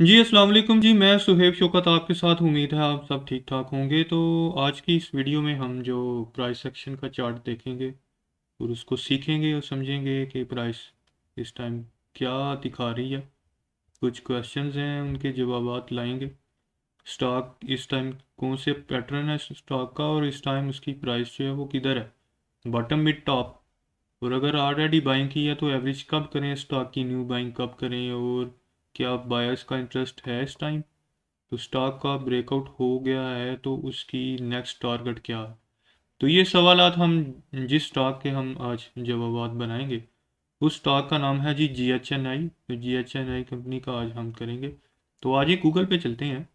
जी अस्सलाम वालेकुम जी। मैं सुहेब शौकत आपके साथ। उम्मीद है आप सब ठीक ठाक होंगे। तो आज की इस वीडियो में हम जो प्राइस सेक्शन का चार्ट देखेंगे और उसको सीखेंगे और समझेंगे कि प्राइस इस टाइम क्या दिखा रही है। कुछ क्वेश्चंस हैं, उनके जवाबात लाएंगे। स्टॉक इस टाइम कौन से पैटर्न है स्टॉक का, और इस टाइम उसकी प्राइस जो है वो किधर है, बॉटम मिड टॉप। और अगर ऑलरेडी बाइंग की है तो एवरेज कब करें, स्टॉक की न्यू बाइंग कब करें, और क्या बायर्स का इंटरेस्ट है इस टाइम। तो स्टॉक का ब्रेकआउट हो गया है तो उसकी नेक्स्ट टारगेट क्या है। तो ये सवालात हम जिस स्टॉक के हम आज जवाबात बनाएंगे उस स्टॉक का नाम है जी GHNI। तो GHNI कंपनी का आज हम करेंगे। तो आज ही गूगल पे चलते हैं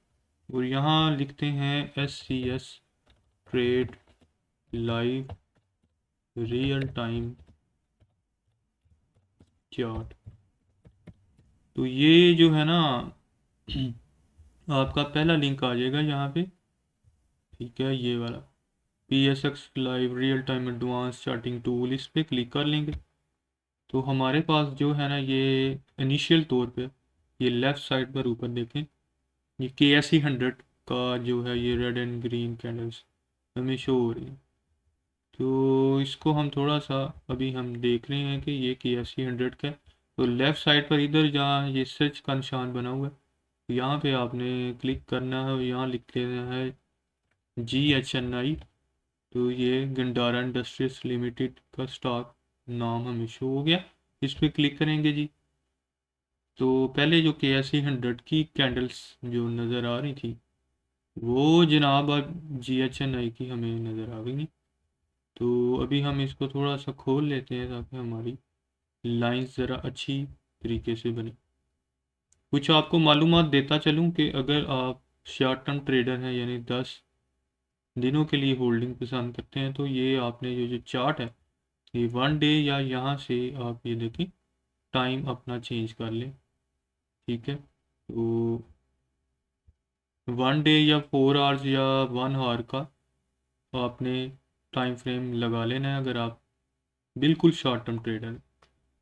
और यहाँ लिखते हैं SCS trade live real time chart. तो ये जो है ना आपका पहला लिंक आ जाएगा यहाँ पे। ठीक है, ये वाला PSX live real time advance charting tool, इस पे क्लिक कर लेंगे। तो हमारे पास जो है ना ये इनिशियल तौर पे ये लेफ़्ट साइड पर ऊपर देखें, ये KSE 100 का जो है ये रेड एंड ग्रीन कैंडल्स हमें शो हो रही है। तो इसको हम थोड़ा सा अभी हम देख रहे हैं कि ये KSE 100 का है। तो लेफ़्ट साइड पर इधर जहाँ ये सर्च का निशान बना हुआ है, तो यहाँ पे आपने क्लिक करना है और यहाँ लिख लेना है GHNI। तो ये गंडारा इंडस्ट्रीज लिमिटेड का स्टॉक नाम हमें शो हो गया। इस पर क्लिक करेंगे जी। तो पहले जो KSE 100 की कैंडल्स जो नज़र आ रही थी वो जनाब अब GHNI की हमें नज़र आ गई। तो अभी हम इसको थोड़ा सा खोल लेते हैं ताकि हमारी लाइंस ज़रा अच्छी तरीके से बने। कुछ आपको मालूमात देता चलूँ कि अगर आप शॉर्ट टर्म ट्रेडर हैं, यानी 10 दिनों के लिए होल्डिंग पसंद करते हैं, तो ये आपने जो जो चार्ट है ये 1 डे या यहाँ से आप ये देखें टाइम अपना चेंज कर लें। ठीक है, तो 1 डे या 4 आवर्स या 1 आवर का आपने टाइम फ्रेम लगा लेना है अगर आप बिल्कुल शॉर्ट टर्म ट्रेडर हैं।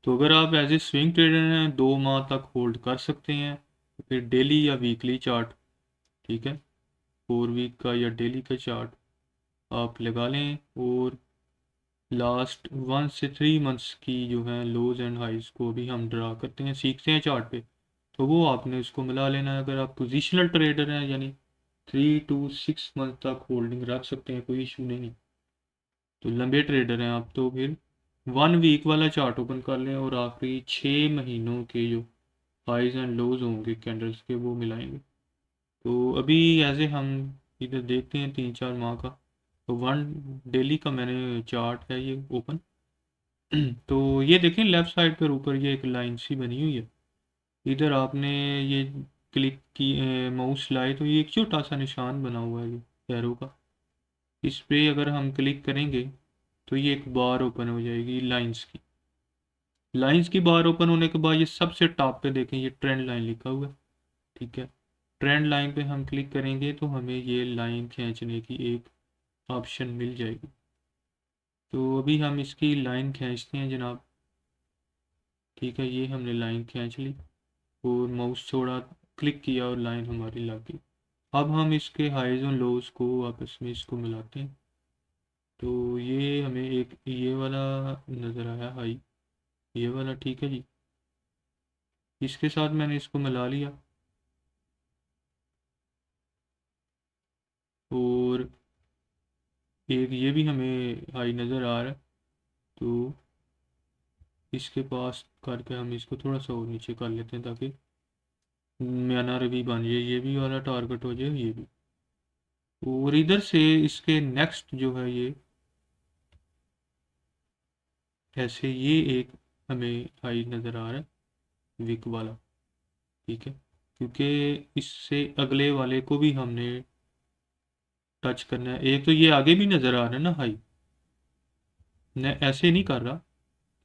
तो अगर आप एज ए स्विंग ट्रेडर हैं 2 माह तक होल्ड कर सकते हैं, तो फिर डेली या वीकली चार्ट, ठीक है, 4 वीक का या डेली का चार्ट आप लगा लें। और लास्ट 1 से 3 मंथ्स की जो है लोज एंड हाइज को भी हम ड्रा करते हैं, सीखते हैं चार्ट पे। तो वो आपने उसको मिला लेना है। अगर आप पोजिशनल ट्रेडर हैं यानी 3 to 6 मंथ तक होल्डिंग रख सकते हैं, कोई इशू नहीं। तो लंबे ट्रेडर हैं आप तो फिर 1 वीक वाला चार्ट ओपन कर लें और आखिरी 6 महीनों के जो हाइज एंड लोज होंगे कैंडल्स के वो मिलाएंगे। तो अभी ऐसे हम इधर देखते हैं 3 4 माह का। तो 1 डेली का मैंने चार्ट है ये ओपन। तो ये देखें लेफ्ट साइड पर ऊपर ये एक लाइन सी बनी हुई है। इधर आपने ये क्लिक की, माउस लाए तो ये एक छोटा सा निशान बना हुआ है ये एरो का। इस पे अगर हम क्लिक करेंगे तो ये एक बार ओपन हो जाएगी लाइंस की। लाइंस की बार ओपन होने के बाद ये सबसे टॉप पे देखें ये ट्रेंड लाइन लिखा हुआ है। ठीक है, ट्रेंड लाइन पे हम क्लिक करेंगे तो हमें ये लाइन खींचने की एक ऑप्शन मिल जाएगी। तो अभी हम इसकी लाइन खींचते हैं जनाब। ठीक है, ये हमने लाइन खींच ली और माउस थोड़ा क्लिक किया और लाइन हमारी लग गई। अब हम इसके हाइज और लोज को आपस में इसको मिलाते हैं। तो ये हमें एक ये वाला नज़र आया हाई, ये वाला। ठीक है जी, इसके साथ मैंने इसको मिला लिया और एक ये भी हमें हाई नज़र आ रहा है। तो इसके पास करके हम इसको थोड़ा सा और नीचे कर लेते हैं ताकि म्यानार भी बन जाए, ये भी वाला टारगेट हो जाए ये भी। और इधर से इसके नेक्स्ट जो है ये ऐसे ये एक हमें हाई नज़र आ रहा है वीक वाला। ठीक है, क्योंकि इससे अगले वाले को भी हमने टच करना है। एक तो ये आगे भी नज़र आ रहा है ना हाई, मैं ऐसे नहीं कर रहा।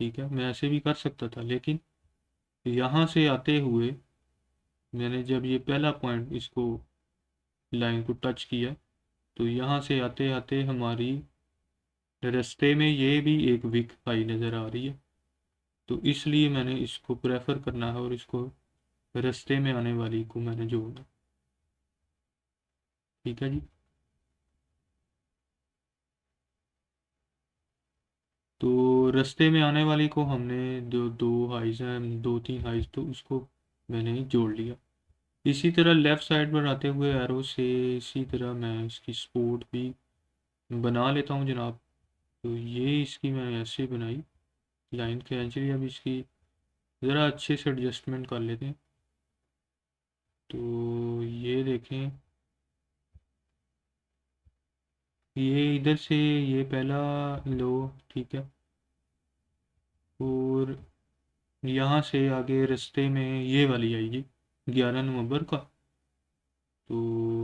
ठीक है, मैं ऐसे भी कर सकता था लेकिन यहाँ से आते हुए मैंने जब ये पहला पॉइंट इसको लाइन को टच किया तो यहाँ से आते आते हमारी रास्ते में ये भी एक वीक हाई नज़र आ रही है। तो इसलिए मैंने इसको प्रेफर करना है और इसको रास्ते में आने वाली को मैंने जोड़ा। ठीक है जी। तो रास्ते में आने वाली को हमने जो दो हाइज हैं, दो तीन हाइज, तो उसको मैंने जोड़ लिया। इसी तरह लेफ़्ट साइड पर आते हुए एरो से इसी तरह मैं इसकी सपोर्ट भी बना लेता हूँ जनाब। तो ये इसकी मैंने ऐसे बनाई लाइन के एंचुरी। अब इसकी ज़रा अच्छे से एडजस्टमेंट कर लेते हैं। तो ये देखें, ये इधर से ये पहला लो, ठीक है, और यहाँ से आगे रास्ते में ये वाली आएगी 11 नवंबर का। तो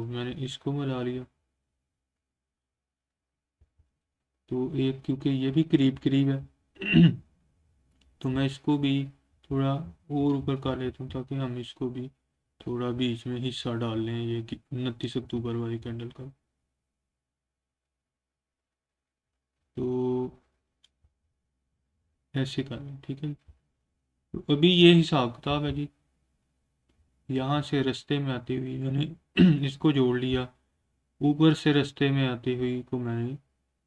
मैंने इसको मिला लिया। तो एक, क्योंकि ये भी करीब करीब है तो मैं इसको भी थोड़ा और ऊपर कर लेता हूँ ताकि हम इसको भी थोड़ा बीच में हिस्सा डाल लें ये 29 अक्टूबर वाली कैंडल का। तो ऐसे कर लें, ठीक है। तो अभी ये हिसाब किताब है जी। यहाँ से रास्ते में आती हुई मैंने इसको जोड़ लिया। ऊपर से रास्ते में आती हुई को मैंने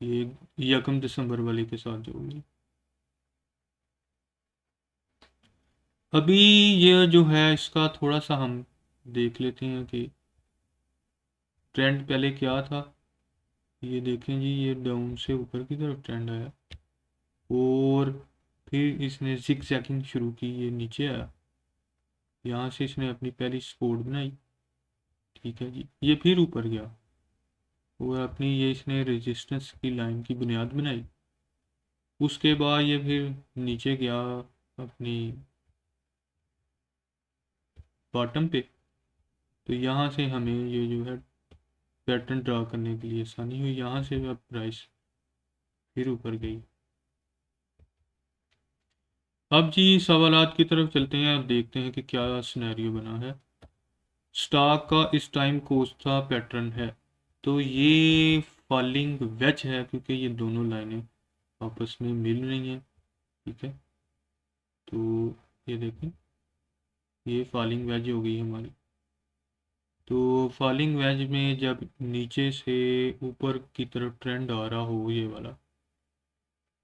ये 1 दिसंबर वाले के साथ जोड़ लिया। अभी ये जो है इसका थोड़ा सा हम देख लेते हैं कि ट्रेंड पहले क्या था। ये देखें जी, ये डाउन से ऊपर की तरफ ट्रेंड आया और फिर इसने जिग जैकिंग शुरू की, ये नीचे आया। यहाँ से इसने अपनी पहली सपोर्ट बनाई, ठीक है जी। ये फिर ऊपर गया और अपनी ये इसने रेजिस्टेंस की लाइन की बुनियाद बनाई। उसके बाद ये फिर नीचे गया अपनी बॉटम पे। तो यहाँ से हमें ये जो है पैटर्न ड्रा करने के लिए आसानी हुई। यहाँ से अब प्राइस फिर ऊपर गई। अब जी सवालात की तरफ चलते हैं और देखते हैं कि क्या सिनेरियो बना है। स्टॉक का इस टाइम कोस्टा पैटर्न है, तो ये फॉलिंग वेज है क्योंकि ये दोनों लाइनें आपस में मिल रही हैं, ठीक है। तो ये देखें, ये फॉलिंग वेज हो गई हमारी। तो फॉलिंग वेज में जब नीचे से ऊपर की तरफ ट्रेंड आ रहा हो, ये वाला,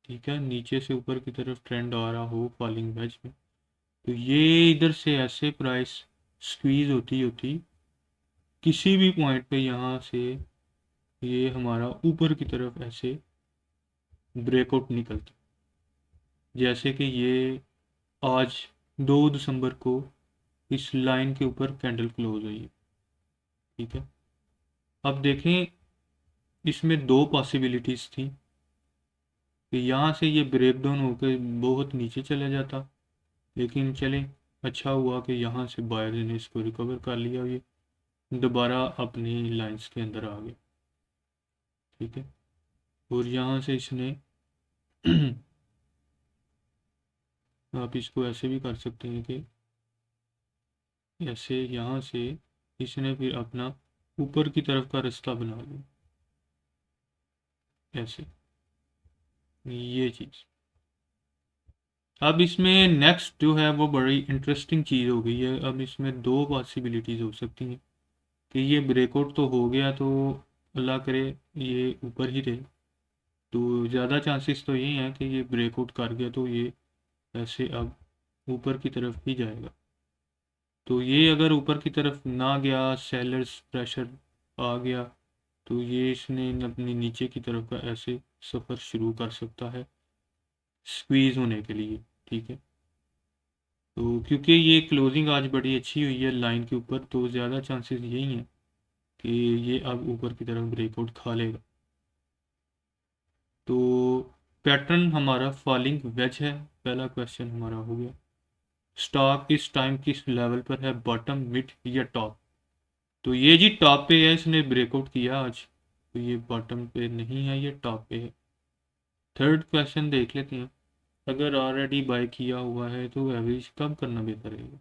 ठीक है, नीचे से ऊपर की तरफ ट्रेंड आ रहा हो फॉलिंग वेज में, तो ये इधर से ऐसे प्राइस स्क्वीज होती होती किसी भी पॉइंट पे यहाँ से ये हमारा ऊपर की तरफ ऐसे ब्रेकआउट निकलता। जैसे कि ये आज 2 दिसंबर को इस लाइन के ऊपर कैंडल क्लोज हुई है, ठीक है। अब देखें, इसमें दो पॉसिबिलिटीज़ थी कि यहाँ से ये ब्रेक डाउन होकर बहुत नीचे चला जाता, लेकिन चले, अच्छा हुआ कि यहाँ से बायर ने इसको रिकवर कर लिया, ये दोबारा अपनी लाइंस के अंदर आ गया, ठीक है। और यहाँ से इसने आप इसको ऐसे भी कर सकते हैं कि ऐसे यहाँ से इसने फिर अपना ऊपर की तरफ का रास्ता बना लिया, ऐसे, ये चीज़। अब इसमें नेक्स्ट जो है वो बड़ी इंटरेस्टिंग चीज़ हो गई है। अब इसमें दो पॉसिबिलिटीज़ हो सकती हैं कि ये ब्रेकआउट तो हो गया, तो अल्लाह करे ये ऊपर ही रहे। तो ज़्यादा चांसेस तो यही हैं कि ये ब्रेकआउट कर गया तो ये ऐसे अब ऊपर की तरफ ही जाएगा। तो ये अगर ऊपर की तरफ ना गया, सेलर्स प्रेशर आ गया, तो ये इसने अपनी नीचे की तरफ का ऐसे सफ़र शुरू कर सकता है स्क्वीज़ होने के लिए, ठीक है। तो क्योंकि ये क्लोजिंग आज बड़ी अच्छी हुई है लाइन के ऊपर, तो ज़्यादा चांसेस यही हैं कि ये अब ऊपर की तरफ ब्रेकआउट खा लेगा। तो पैटर्न हमारा फॉलिंग वेज है, पहला क्वेश्चन हमारा हो गया। स्टॉक इस टाइम किस लेवल पर है, बॉटम, मिड या टॉप? तो ये जी टॉप पे है, इसने ब्रेकआउट किया आज, तो ये बॉटम पे नहीं है, ये टॉप पे है। थर्ड क्वेश्चन देख लेते हैं। अगर ऑलरेडी बाय किया हुआ है तो एवरेज कब करना बेहतर रहेगा?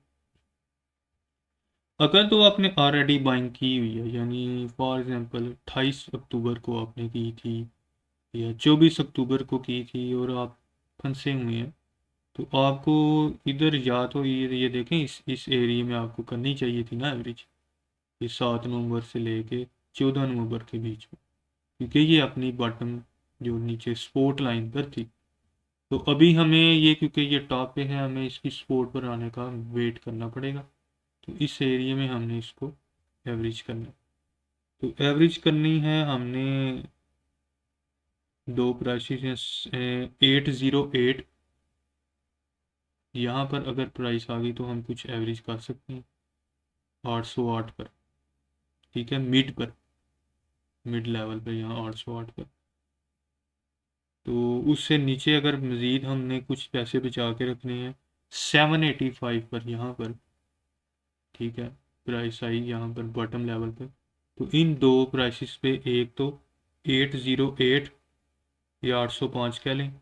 अगर तो आपने ऑलरेडी बाइंग की हुई है, यानी फॉर एग्जांपल 28 अक्टूबर को आपने की थी या 24 अक्टूबर को की थी और आप फंसे हुए हैं, तो आपको इधर या तो ये देखें, इस एरिया में आपको करनी चाहिए थी ना एवरेज, ये 7 नवंबर से लेके 14 नवंबर के बीच में, क्योंकि ये अपनी बॉटम जो नीचे सपोर्ट लाइन पर थी। तो अभी हमें ये, क्योंकि ये टॉप पे है, हमें इसकी सपोर्ट पर आने का वेट करना पड़ेगा। तो इस एरिया में हमने इसको एवरेज करना है। तो एवरेज करनी है हमने, दो प्राइसेस हैं 808, यहाँ पर अगर प्राइस आ गई तो हम कुछ एवरेज कर सकते हैं 808 पर, ठीक है, मिड पर, मिड लेवल पर यहाँ 808 पर। तो उससे नीचे अगर मज़ीद हमने कुछ पैसे बचा के रखने हैं 785 पर, यहाँ पर, ठीक है, प्राइस आई यहाँ पर बॉटम लेवल पर। तो इन दो प्राइसेस पे, एक तो 808 या 805 कह लें,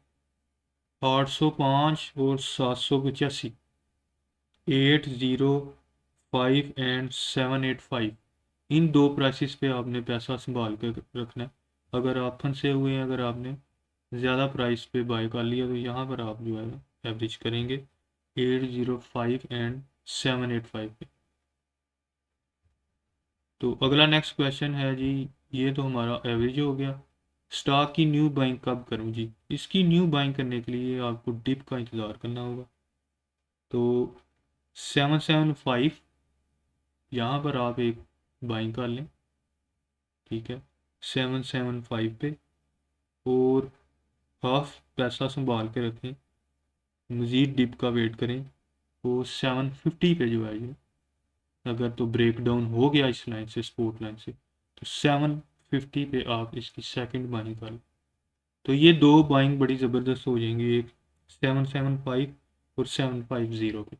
805 और 785, 805 एंड 785, इन दो प्राइसेस पे आपने पैसा संभाल कर रखना है। अगर आप फंसे हुए हैं, अगर आपने ज़्यादा प्राइस पे बाय कर लिया, तो यहाँ पर आप जो है एवरेज करेंगे 805 एंड 785 पे। तो अगला नेक्स्ट क्वेश्चन है जी, ये तो हमारा एवरेज हो गया। स्टॉक की न्यू बाइंग कब करूं जी? इसकी न्यू बाइंग करने के लिए आपको डिप का इंतज़ार करना होगा। तो 775, यहाँ पर आप एक बाइंग कर लें, ठीक है, 775 पे, और हाफ पैसा संभाल के रखें, मज़ीद डिप का वेट करें। तो 750 पे जो है ये, अगर तो ब्रेक डाउन हो गया इस लाइन से, सपोर्ट लाइन से, तो 750 पे आप इसकी सेकंड बाइंग कर लें। तो ये दो बाइंग बड़ी ज़बरदस्त हो जाएंगी, एक 775 और 750 पे।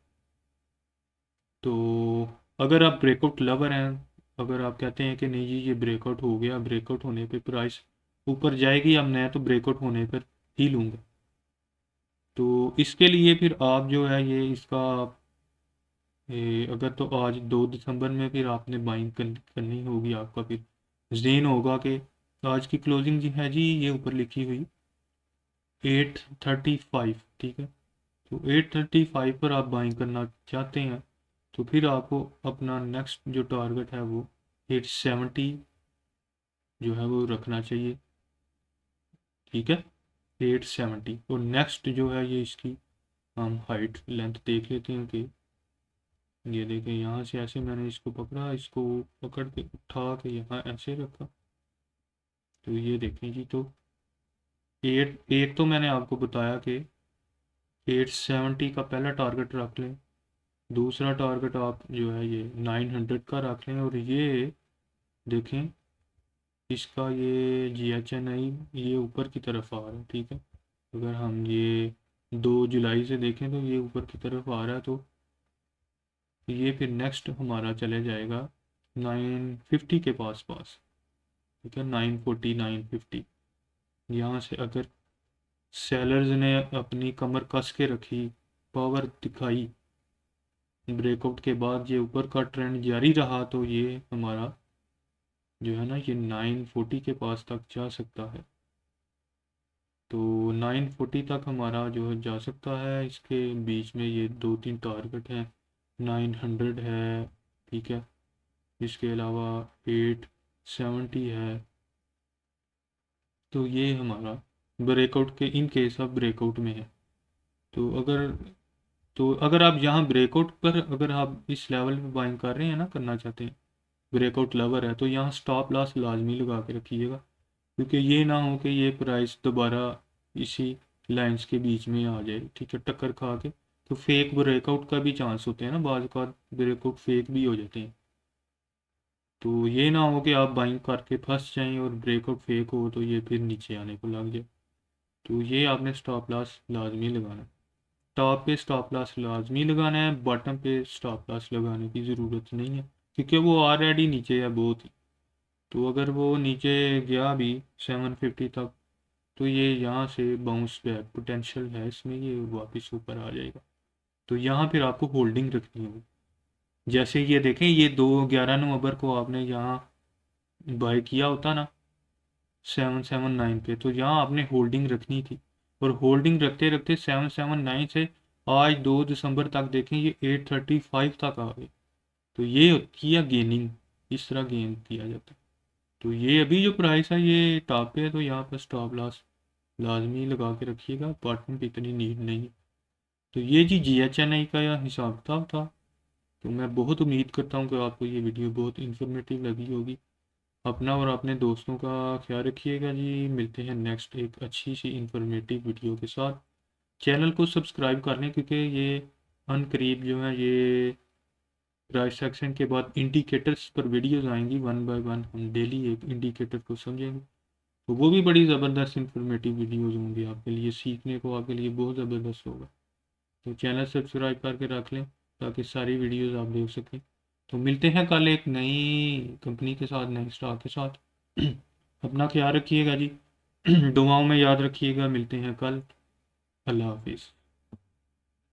तो अगर आप ब्रेकआउट लवर हैं, अगर आप कहते हैं कि नहीं जी ये ब्रेकआउट हो गया, ब्रेकआउट होने पे प्राइस ऊपर जाएगी, अब मैं तो ब्रेकआउट होने पर ही लूँगा, तो इसके लिए फिर आप जो है ये इसका अगर तो आज 2 दिसंबर में फिर आपने बाइंग करनी होगी, आपका फिर जेन होगा कि आज की क्लोजिंग जी है जी, ये ऊपर लिखी हुई 835, ठीक है। तो 835 पर आप बाइंग करना चाहते हैं, तो फिर आपको अपना नेक्स्ट जो टारगेट है वो 870 जो है वो रखना चाहिए, ठीक है, 870। और नेक्स्ट जो है ये इसकी हम हाइट लेंथ देख लेते हैं कि ये देखें, यहाँ से ऐसे मैंने इसको पकड़ा, इसको पकड़ के उठा के यहाँ ऐसे रखा, तो ये देखें जी, तो एक तो मैंने आपको बताया कि 870 का पहला टारगेट रख लें, दूसरा टारगेट आप जो है ये 900 का रख लें, और ये देखें इसका ये GHNI ये ऊपर की तरफ आ रहा है, ठीक है। अगर हम ये 2 जुलाई से देखें तो ये ऊपर की तरफ आ रहा है, तो ये फिर नेक्स्ट हमारा चले जाएगा 950 के पास पास, ठीक है, 940 950। यहाँ से अगर सेलर्स ने अपनी कमर कस के रखी, पावर दिखाई, ब्रेकआउट के बाद ये ऊपर का ट्रेंड जारी रहा, तो ये हमारा जो है ना ये 940 के पास तक जा सकता है। तो 940 तक हमारा जो है जा सकता है। इसके बीच में ये 2-3 टारगेट हैं, 900 है, ठीक है, इसके अलावा 870 है। तो ये हमारा ब्रेकआउट के, इन केस ऑफ ब्रेकआउट में है। तो अगर आप यहाँ ब्रेकआउट पर, अगर आप इस लेवल पे बाइंग कर रहे हैं ना, करना चाहते हैं, ब्रेकआउट लेवल है, तो यहाँ स्टॉप लॉस लाजमी लगा के रखिएगा, क्योंकि ये ना हो कि ये प्राइस दोबारा इसी लाइंस के बीच में आ जाए, ठीक है, टक्कर खा के। तो फेक ब्रेकआउट का भी चांस होते हैं ना, बाज़ का ब्रेकआउट फेक भी हो जाते हैं। तो ये ना हो कि आप बाइंग करके फंस जाएं और ब्रेकआउट फेक हो, तो ये फिर नीचे आने को लग जाए। तो ये आपने स्टॉप लॉस लाजमी लगाना है। टॉप पे स्टॉप लॉस लाजमी लगाना है, बॉटम पे स्टॉप लॉस लगाने की ज़रूरत नहीं है, क्योंकि वो ऑलरेडी नीचे है बहुत ही। तो अगर वो नीचे गया भी 750 तक, तो ये यहाँ से बाउंस बैक पोटेंशियल है इसमें, ये वापस ऊपर आ जाएगा। तो यहाँ फिर आपको होल्डिंग रखनी होगी। जैसे ये देखें, ये 11 नवंबर को आपने यहाँ बाय किया होता ना 779 पे, तो यहाँ आपने होल्डिंग रखनी थी, और होल्डिंग रखते रखते 779 से आज 2 दिसंबर तक देखें ये 835 तक आ गए। तो ये होती है गेनिंग, इस तरह गेन किया जाता है। तो ये अभी जो प्राइस है ये टॉप पे है, तो यहाँ पर स्टॉप लॉस लाजमी लगा के रखिएगा, अपार्टमेंट इतनी नीड नहीं है। तो ये जी GHNI का यह हिसाब किताब था। तो मैं बहुत उम्मीद करता हूँ कि आपको ये वीडियो बहुत इंफॉर्मेटिव लगी होगी। अपना और अपने दोस्तों का ख्याल रखिएगा जी। मिलते हैं नेक्स्ट एक अच्छी सी इंफॉर्मेटिव वीडियो के साथ। चैनल को सब्सक्राइब कर लें, क्योंकि ये अनकरीब जो है ये प्राइस सेक्शन के बाद इंडिकेटर्स पर वीडियोस आएंगी, वन बाय वन हम डेली एक इंडिकेटर को समझेंगे। तो वो भी बड़ी ज़बरदस्त इंफॉर्मेटिव वीडियोस होंगी आपके लिए, सीखने को आपके लिए बहुत ज़बरदस्त होगा। तो चैनल सब्सक्राइब करके रख लें ताकि सारी वीडियोस आप देख सकें। तो मिलते हैं कल एक नई कंपनी के साथ, नए स्टॉक के साथ। अपना ख्याल रखिएगा जी। दुआओं में याद रखिएगा। मिलते हैं कल। अल्लाह हाफिज़।